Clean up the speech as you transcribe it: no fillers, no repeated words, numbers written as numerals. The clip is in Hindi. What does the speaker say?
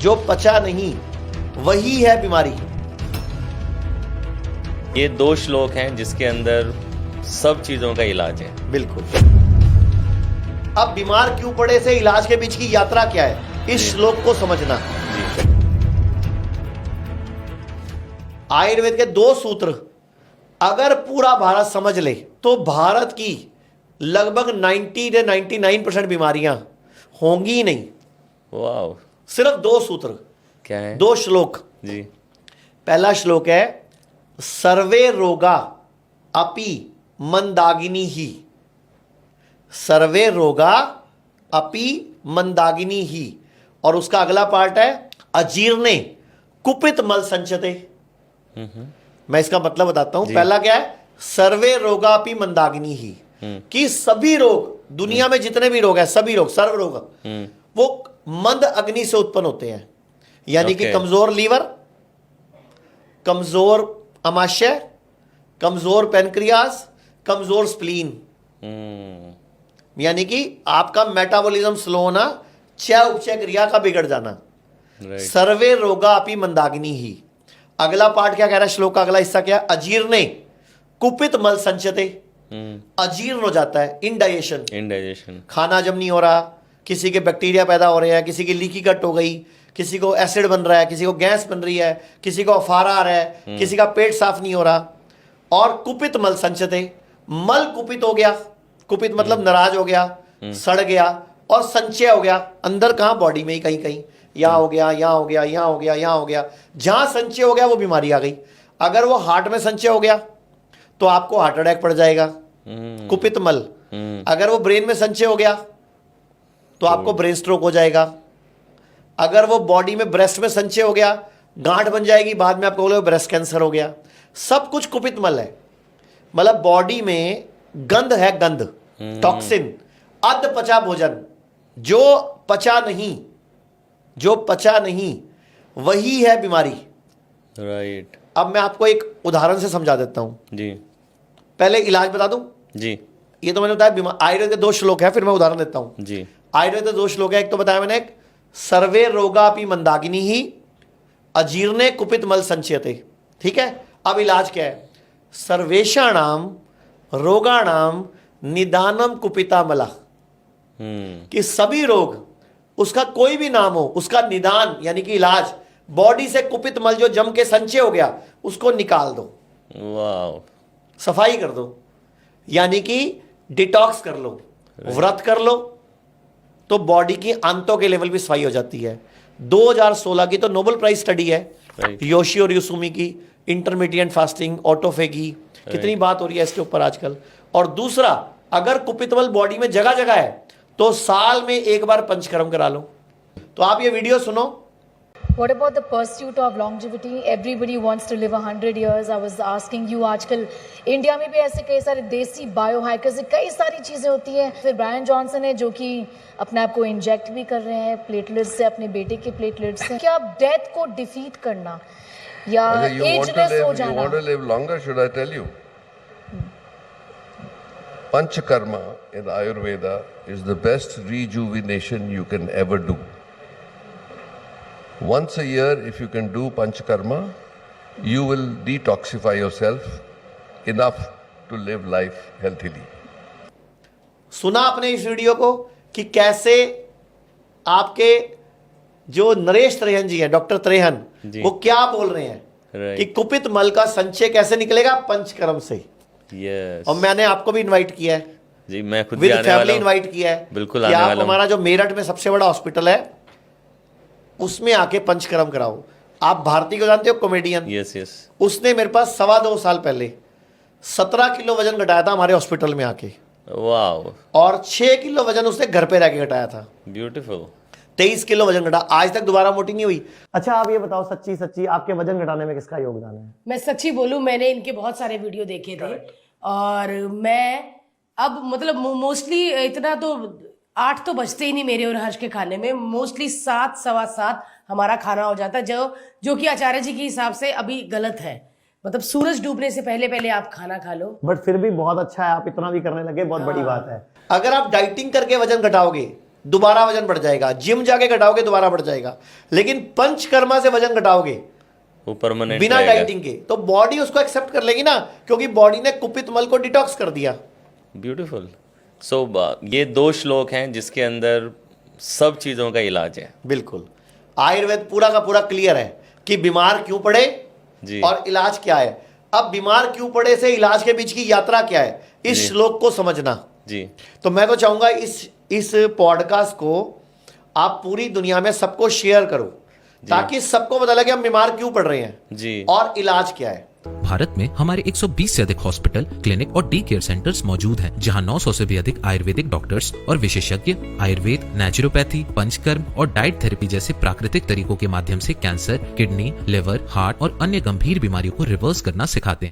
जो पचा नहीं वही है बीमारी। ये 2 श्लोक हैं जिसके अंदर सब चीजों का इलाज है। बिल्कुल। अब बीमार क्यों पड़े से इलाज के बीच की यात्रा क्या है, इस श्लोक को समझना। आयुर्वेद के 2 सूत्र अगर पूरा भारत समझ ले तो भारत की लगभग 90 से 99% बीमारियां होंगी ही नहीं। वाह। सिर्फ 2 सूत्र। क्या है? 2 श्लोक जी। पहला श्लोक है सर्वे रोगा अपि मंदागिनी ही। सर्वे रोगा अपि मंदागिनी ही। और उसका अगला पार्ट है अजीर्णे कुपित मल संचते। मैं इसका मतलब बताता हूं। पहला क्या है? सर्वे रोगा अपि मंदागिनी ही, कि सभी रोग, दुनिया में जितने भी रोग हैं, सभी रोग, सर्व रोग, वो मंद अग्नि से उत्पन्न होते हैं। यानी कि कमजोर लीवर, कमजोर अमाशय, कमजोर पैनक्रियास, कमजोर स्प्लीन, यानी कि आपका मेटाबॉलिज्म स्लो होना, चय उपचय क्रिया का बिगड़ जाना। सर्वे रोगा अपि मंदाग्नि ही। अगला पार्ट क्या कह रहा है श्लोक का अगला हिस्सा क्या है? अजीर्णे कुपित मल संचते। अजीर्ण हो जाता है, इनडाइजेशन, खाना हजम नहीं हो रहा, किसी के बैक्टीरिया पैदा हो रहे हैं, किसी की लीकी गट हो गई, किसी को एसिड बन रहा है, किसी को गैस बन रही है, किसी को अफारा आ रहा है, किसी का पेट साफ नहीं हो रहा। और कुपित मल संचते, मल कुपित हो गया, कुपित मतलब नाराज हो गया, सड़ गया, और संचय हो गया अंदर, कहां? बॉडी में ही कहीं कहीं, यहां हो गया, यहां हो गया, यहां हो गया, यहां हो गया। जहां संचय हो गया वो बीमारी आ गई। अगर वो हार्ट में संचय हो गया तो आपको हार्ट अटैक पड़ जाएगा, कुपित मल। अगर वो ब्रेन में संचय हो गया तो आपको ब्रेन स्ट्रोक हो जाएगा। अगर वो बॉडी में, ब्रेस्ट में संचय हो गया, गांठ बन जाएगी, बाद में आपको बोले ब्रेस्ट कैंसर हो गया। सब कुछ कुपित मल है। मतलब बॉडी में गंध है, गंध, टॉक्सिन, अध पचा भोजन, जो पचा नहीं, जो पचा नहीं वही है बीमारी। राइट। अब मैं आपको एक उदाहरण से समझा देता हूं जी। पहले इलाज बता दूं जी। ये तो मैंने बताया, आयुर्वेद के 2 श्लोक है, फिर मैं उदाहरण देता हूं। जी। आयुर्वेद के 2 श्लोक है, एक तो बताया मैंने, एक सर्वे रोगापि मंदागिनी ही अजीर्णे कुपित मल संचयते। ठीक है। अब इलाज क्या है? सर्वेषाणाम रोगाणाम निदानम कुपिता मला। कि सभी रोग, उसका कोई भी नाम हो, उसका निदान यानी कि इलाज, बॉडी से कुपित मल जो जम के संचय हो गया उसको निकाल दो। वाह। सफाई कर दो, यानी कि डिटॉक्स कर लो, व्रत कर लो, तो बॉडी की आंतों के लेवल भी सफाई हो जाती है। 2016 की तो नोबेल प्राइज स्टडी है, योशिओ रियुसुमी की, इंटरमीडिएट फास्टिंग, ऑटोफेगी, कितनी बात हो रही है इसके ऊपर आजकल। और दूसरा, अगर कुपितमल बॉडी में जगह जगह है तो साल में एक बार पंचकर्म करा लो। तो आप ये वीडियो सुनो। What about the pursuit of longevity? Everybody wants to live 100 years. I was asking you, आजकल इंडिया में भी ऐसे कई सारे देसी बायोहैकर्स, कई सारी चीजें होती हैं। फिर ब्रायन जॉनसन है जो कि अपने आप को इंजेक्ट भी कर रहे हैं प्लेटलेट्स से, अपने बेटे के प्लेटलेट्स से। क्या डेथ को डिफीट करना या एजलेस हो जाना? You want to live longer, should I tell you? Panchakarma in Ayurveda is the best rejuvenation you can ever do. Once a year, if you can do Panchakarma, you will detoxify yourself enough to live life healthily. सुना आपने इस वीडियो को कि कैसे आपके जो नरेश त्रेहन जी हैं, डॉक्टर त्रेहन, वो क्या बोल रहे हैं कि कुपित मल का संचय कैसे निकलेगा? पंचकर्म से। यस। और मैंने आपको भी इनवाइट किया है जी, मैं खुद विद भी आने वाला फैमिली हूं। इनवाइट किया है। बिल्कुल कि आने आप वाला हूं। हमारा जो मेरठ में सबसे बड़ा हॉस्पिटल है उसमें आके पंचकर्म कराओ। आप भारती को जानते हो, कॉमेडियन? Yes yes. उसने मेरे पास 2.25 साल पहले 17 किलो वजन घटाया था हमारे हॉस्पिटल में आके। वाओ। और 6 किलो वजन उसने घर पे रह के घटाया था। ब्यूटीफुल। 23 किलो वजन घटा, आज तक दोबारा मोटी नहीं हुई। अच्छा आप ये बताओ, सच्ची सच्ची आपके वजन घटाने में किसका योगदान है? मैं सच्ची बोलूं, मैंने इनके बहुत सारे वीडियो देखे थे और मैं अब मतलब मोस्टली इतना तो 8 तो बजते ही नहीं मेरे और हर्ष के खाने में। मोस्टली 7 सवा 7 हमारा खाना हो जाता है, जो कि आचार्य जी के हिसाब से अभी गलत है। मतलब सूरज डूबने से पहले पहले आप खाना खा लो। बट फिर भी बहुत अच्छा है, आप इतना भी करने लगे, बहुत बड़ी बात है। अगर आप डाइटिंग करके वजन घटाओगे दोबारा वजन बढ़ जाएगा, जिम जाके घटाओगे दोबारा बढ़ जाएगा, लेकिन पंचकर्मा से वजन घटाओगे वो परमानेंट बिना डाइटिंग के, तो बॉडी उसको एक्सेप्ट कर लेगी ना, क्योंकि बॉडी ने कुपित मल को डिटॉक्स कर दिया। ब्यूटीफुल। सो ये 2 श्लोक हैं जिसके अंदर सब चीज़ों का इलाज है। बिल्कुल, आयुर्वेद पूरा का पूरा क्लियर है कि बीमार क्यों पड़े जी। और इलाज क्या है। अब बीमार क्यों पड़े से इलाज के बीच की यात्रा क्या है, इस श्लोक को समझना जी। तो मैं तो चाहूंगा इस पॉडकास्ट को आप पूरी दुनिया में सबको शेयर करो, ताकि सबको पता लगे हम बीमार क्यों पड़ रहे हैं जी और इलाज क्या है। भारत में हमारे 120 से अधिक हॉस्पिटल, क्लिनिक और डी केयर सेंटर्स मौजूद हैं, जहां 900 से भी अधिक आयुर्वेदिक डॉक्टर्स और विशेषज्ञ आयुर्वेद, नेचुरोपैथी, पंचकर्म और डाइट थेरेपी जैसे प्राकृतिक तरीकों के माध्यम से कैंसर, किडनी, लिवर, हार्ट और अन्य गंभीर बीमारियों को रिवर्स करना सिखाते हैं।